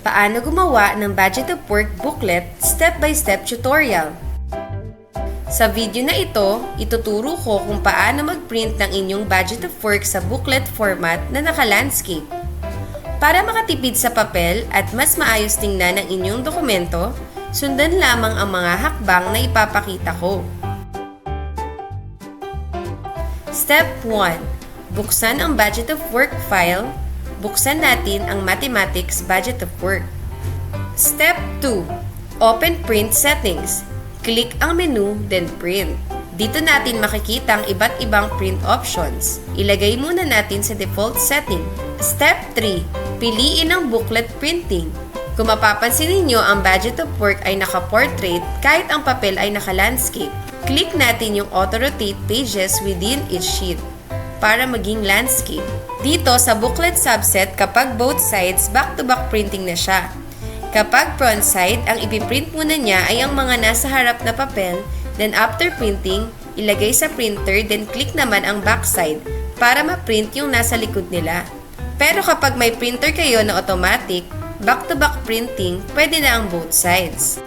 Paano gumawa ng Budget of Work booklet step-by-step tutorial? Sa video na ito, ituturo ko kung paano mag-print ng inyong Budget of Work sa booklet format na naka-landscape. Para makatipid sa papel at mas maayos tingnan ang inyong dokumento, sundan lamang ang mga hakbang na ipapakita ko. Step 1. Buksan ang Budget of Work file. Buksan natin ang Mathematics Budget of Work. Step 2. Open Print Settings. Click ang menu, then Print. Dito natin makikita ang iba't ibang print options. Ilagay muna natin sa default setting. Step 3. Piliin ang booklet printing. Kung mapapansin ninyo, ang Budget of Work ay naka-portrait kahit ang papel ay naka-landscape. Click natin yung auto-rotate pages within each sheet para maging landscape. Dito sa booklet subset, kapag both sides, back-to-back printing na siya. Kapag front side, ang ipiprint muna niya ay ang mga nasa harap na papel, then after printing, ilagay sa printer, then click naman ang back side para ma-print yung nasa likod nila. Pero kapag may printer kayo na automatic, back-to-back printing, pwede na ang both sides.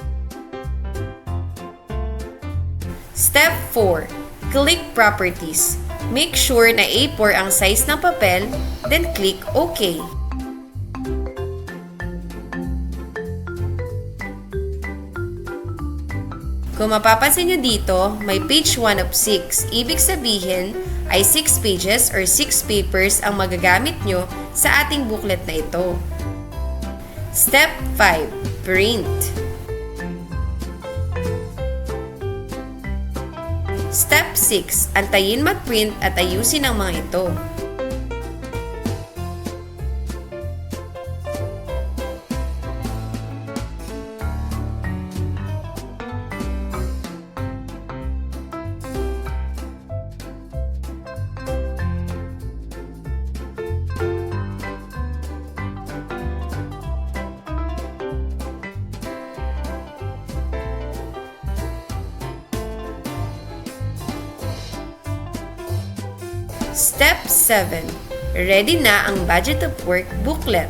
Step 4. Click Properties. Make sure na A4 ang size ng papel, then click OK. Kung mapapansin nyo dito, may page 1 of 6. Ibig sabihin ay 6 pages or 6 papers ang magagamit nyo sa ating booklet na ito. Step 5. Print. Step 6. Antayin mag-print at ayusin ang mga ito. Step 7. Ready na ang Budget of Work booklet.